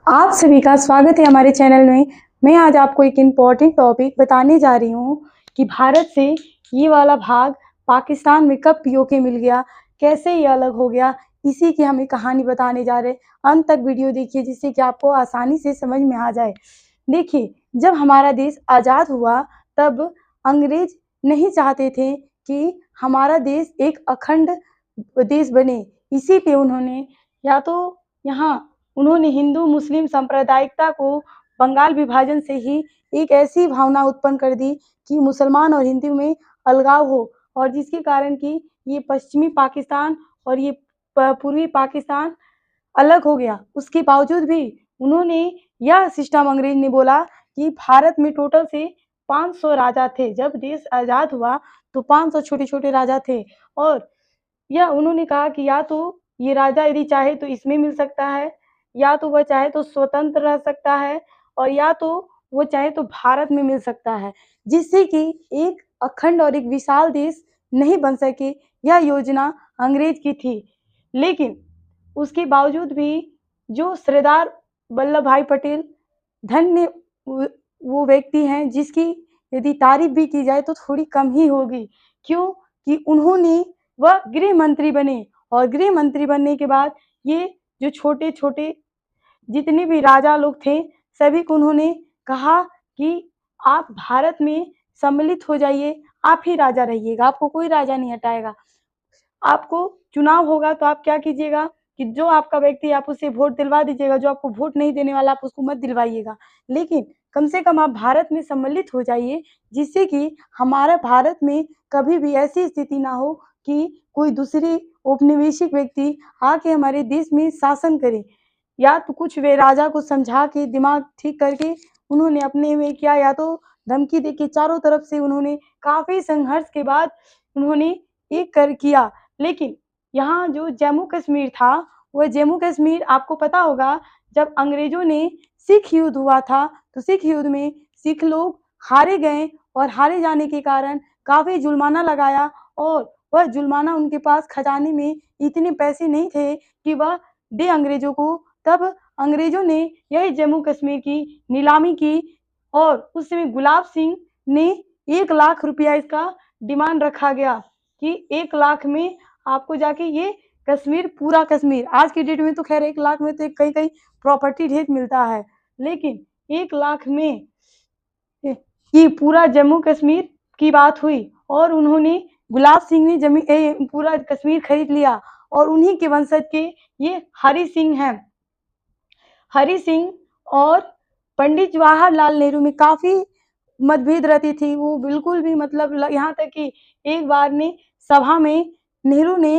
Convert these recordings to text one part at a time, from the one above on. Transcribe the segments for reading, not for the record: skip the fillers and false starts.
आप सभी का स्वागत है हमारे चैनल में। मैं आज आपको एक इम्पॉर्टेंट टॉपिक बताने जा रही हूँ कि भारत से ये वाला भाग पाकिस्तान में कब पीओके मिल गया, कैसे ये अलग हो गया, इसी की हम एक कहानी बताने जा रहे हैं। अंत तक वीडियो देखिए जिससे कि आपको आसानी से समझ में आ जाए। देखिए, जब हमारा देश आज़ाद हुआ तब अंग्रेज नहीं चाहते थे कि हमारा देश एक अखंड देश बने। इसीलिए उन्होंने या तो यहाँ उन्होंने हिंदू मुस्लिम सांप्रदायिकता को बंगाल विभाजन से ही एक ऐसी भावना उत्पन्न कर दी कि मुसलमान और हिंदू में अलगाव हो, और जिसके कारण कि ये पश्चिमी पाकिस्तान और ये पूर्वी पाकिस्तान अलग हो गया। उसके बावजूद भी उन्होंने यह सिस्टम अंग्रेज ने बोला कि भारत में टोटल से 500 राजा थे। जब देश आज़ाद हुआ तो 500 छोटे-छोटे राजा थे, और या उन्होंने कहा कि या तो ये राजा यदि चाहे तो इसमें मिल सकता है, या तो वह चाहे तो स्वतंत्र रह सकता है, और या तो वो चाहे तो भारत में मिल सकता है, जिससे कि एक अखंड और एक विशाल देश नहीं बन सके। यह योजना अंग्रेज की थी। लेकिन उसके बावजूद भी जो सरदार वल्लभ भाई पटेल धन्य वो व्यक्ति हैं जिसकी यदि तारीफ भी की जाए तो थोड़ी कम ही होगी। क्यों? कि उन्होंने वह गृह मंत्री बने, और गृह मंत्री बनने के बाद ये जो छोटे-छोटे जितने भी राजा लोग थे, सभी को उन्होंने कहा कि आप भारत में सम्मिलित हो जाइए, आप ही राजा रहिएगा, आपको कोई राजा नहीं हटाएगा। आपको चुनाव होगा तो आप क्या कीजिएगा कि जो आपका व्यक्ति आप उसे वोट दिलवा दीजिएगा, जो आपको वोट नहीं देने वाला आप उसको मत दिलवाइएगा। लेकिन कम से कम आप भारत में सम्मिलित हो जाइए, जिससे कि हमारा भारत में कभी भी ऐसी स्थिति ना हो कि कोई दूसरी औपनिवेशिक व्यक्ति आके हमारे देश में शासन करे। या तो कुछ वे राजा को समझा के दिमाग ठीक करके उन्होंने अपने में किया, या तो धमकी देके चारों तरफ से उन्होंने काफ़ी संघर्ष के बाद उन्होंने एक कर किया। लेकिन यहाँ जो जम्मू कश्मीर था, वह जम्मू कश्मीर आपको पता होगा जब अंग्रेज़ों ने सिख युद्ध हुआ था, तो सिख युद्ध में सिख लोग हारे गए, और हारे जाने के कारण काफ़ी जुर्माना लगाया, और वह जुर्माना उनके पास खजाने में इतने पैसे नहीं थे कि वह दे अंग्रेज़ों को। तब अंग्रेज़ों ने यही जम्मू कश्मीर की नीलामी की, और उस समय गुलाब सिंह ने 1 लाख रुपया इसका डिमांड रखा गया कि 1 लाख में आपको जाके ये कश्मीर, पूरा कश्मीर, आज की डेट में तो ख़ैर 1 लाख में तो कहीं-कहीं प्रॉपर्टी ढेर मिलता है। लेकिन 1 लाख में ये पूरा जम्मू कश्मीर की बात हुई, और उन्होंने गुलाब सिंह ने पूरा कश्मीर खरीद लिया, और उन्हीं के वंशज के ये हरि सिंह हैं। हरि सिंह और पंडित जवाहरलाल नेहरू में काफ़ी मतभेद रहती थी। वो बिल्कुल भी मतलब यहाँ तक कि एक बार ने सभा में नेहरू ने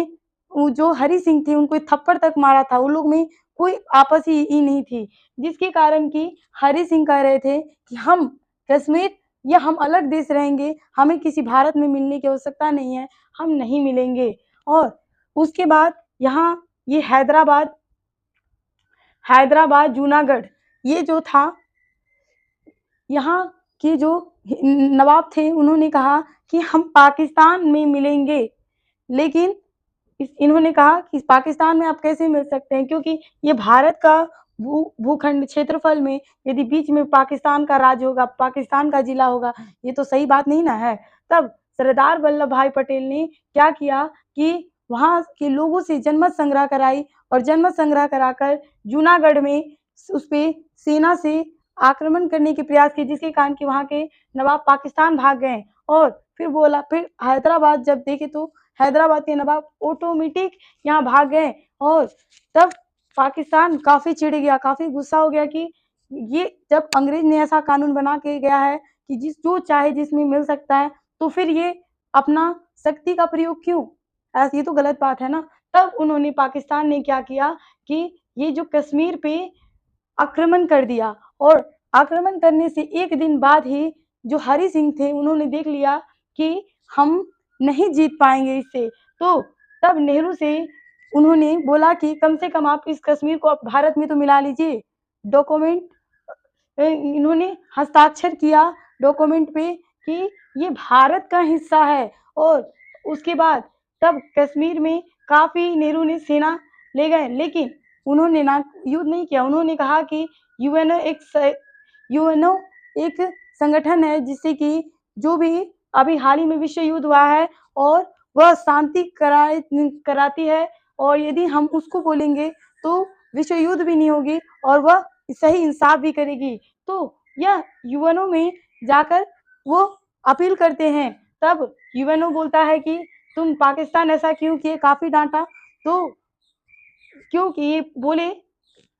वो जो हरि सिंह थे उनको एक थप्पड़ तक मारा था। उन लोग में कोई आपस ही नहीं थी। जिसके कारण कि हरि सिंह कह रहे थे कि हम कश्मीर या हम अलग देश रहेंगे, हमें किसी भारत में मिलने की आवश्यकता नहीं है, हम नहीं मिलेंगे। और उसके बाद यहाँ ये हैदराबाद, जूनागढ़, ये जो था, यहाँ के जो नवाब थे उन्होंने कहा कि हम पाकिस्तान में मिलेंगे। लेकिन इन्होंने कहा कि पाकिस्तान में आप कैसे मिल सकते हैं, क्योंकि ये भारत का भूखंड क्षेत्रफल में यदि बीच में पाकिस्तान का राज्य होगा, पाकिस्तान का ज़िला होगा, ये तो सही बात नहीं ना है। तब सरदार वल्लभ भाई पटेल ने क्या किया कि वहाँ के लोगों से जनमत संग्रह कराई, और जनमत संग्रह कराकर जूनागढ़ में उसपे सेना से आक्रमण करने के प्रयास किए, जिसके कारण कि वहाँ के नवाब पाकिस्तान भाग गए। और फिर हैदराबाद जब देखे तो हैदराबाद के नवाब ऑटोमेटिक यहाँ भाग गए, और तब पाकिस्तान काफ़ी चिढ़ गया, काफ़ी गुस्सा हो गया कि ये जब अंग्रेज ने ऐसा कानून बना के गया है कि जो चाहे जिसमें मिल सकता है, तो फिर ये अपना शक्ति का प्रयोग क्यों? ये तो गलत बात है ना। तब उन्होंने पाकिस्तान ने क्या किया कि ये जो कश्मीर पे आक्रमण कर दिया, और आक्रमण करने से 1 दिन बाद ही जो हरि सिंह थे उन्होंने देख लिया कि हम नहीं जीत पाएँगे इससे। तो तब नेहरू से उन्होंने बोला कि कम से कम आप इस कश्मीर को आप भारत में तो मिला लीजिए। डॉक्यूमेंट इन्होंने हस्ताक्षर किया डॉक्यूमेंट पे कि ये भारत का हिस्सा है, और उसके बाद तब कश्मीर में काफ़ी नेहरू ने सेना ले गए। लेकिन उन्होंने ना युद्ध नहीं किया, उन्होंने कहा कि यूएनओ एक संगठन है जिससे कि जो भी अभी हाल ही में विश्व युद्ध हुआ है और वह शांति कराती है, और यदि हम उसको बोलेंगे तो विश्व युद्ध भी नहीं होगी और वह सही इंसाफ भी करेगी। तो यह यूएनओ में जाकर वो अपील करते हैं, तब यूएनओ बोलता है कि तुम पाकिस्तान ऐसा क्यों किए, काफ़ी डाँटा। तो क्योंकि ये बोले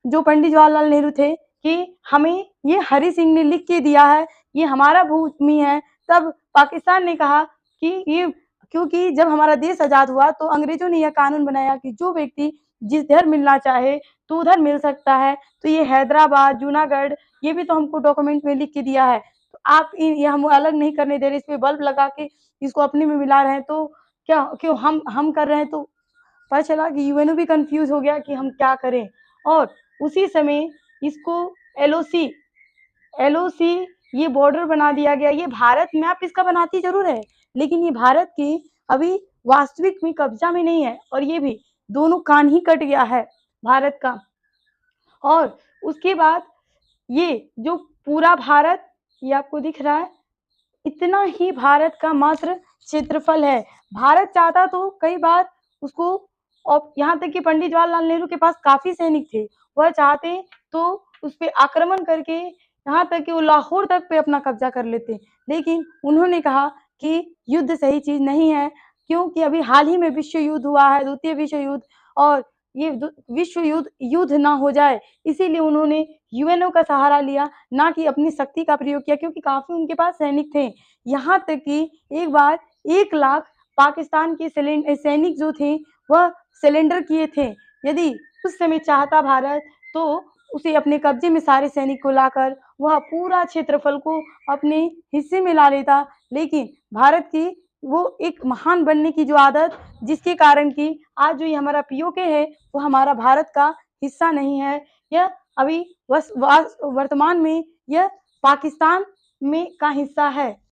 जो पंडित जवाहरलाल नेहरू थे कि हमें ये हरि सिंह ने लिख के दिया है, ये हमारा भूमि है। तब पाकिस्तान ने कहा कि ये, क्योंकि जब हमारा देश आज़ाद हुआ तो अंग्रेज़ों ने यह कानून बनाया कि जो व्यक्ति जिधर मिलना चाहे तो उधर मिल सकता है। तो ये हैदराबाद, जूनागढ़, ये भी तो हमको डॉक्यूमेंट में लिख के दिया है। तो आप ये हम अलग नहीं करने दे रहे, इस पे बल्ब लगा के इसको अपने में मिला रहे हैं, तो क्या क्यों हम कर रहे हैं। तो पता चला कि यूएनओ भी कन्फ्यूज़ हो गया कि हम क्या करें। और उसी समय इसको एलओसी एलओसी ये बॉर्डर बना दिया गया। ये भारत मैप इसका बनाती ज़रूर है, लेकिन ये भारत के अभी वास्तविक में कब्ज़ा में नहीं है, और ये भी दोनों कान ही कट गया है भारत का। और उसके बाद ये जो पूरा भारत, ये आपको दिख रहा है, इतना ही भारत का मात्र क्षेत्रफल है। भारत चाहता तो कई बार उसको, और यहाँ तक कि पंडित जवाहरलाल नेहरू के पास काफ़ी सैनिक थे, वह चाहते तो उस पे आक्रमण करके यहाँ तक कि वो लाहौर तक पे अपना कब्जा कर लेते। लेकिन उन्होंने कहा कि युद्ध सही चीज़ नहीं है, क्योंकि अभी हाल ही में विश्व युद्ध हुआ है, द्वितीय विश्व युद्ध, और ये विश्व युद्ध ना हो जाए, इसीलिए उन्होंने यूएनओ का सहारा लिया, ना कि अपनी शक्ति का प्रयोग किया, क्योंकि काफ़ी उनके पास सैनिक थे। यहाँ तक कि एक बार 1 लाख पाकिस्तान के सैनिक जो थे, वह सरेंडर किए थे। यदि उस समय चाहता भारत तो उसे अपने कब्जे में सारे सैनिक को लाकर वह पूरा क्षेत्रफल को अपने हिस्से में ला लेता। लेकिन भारत की वो एक महान बनने की जो आदत, जिसके कारण कि आज जो ये हमारा पीओके है, वो हमारा भारत का हिस्सा नहीं है। यह अभी वर्तमान में यह पाकिस्तान में का हिस्सा है।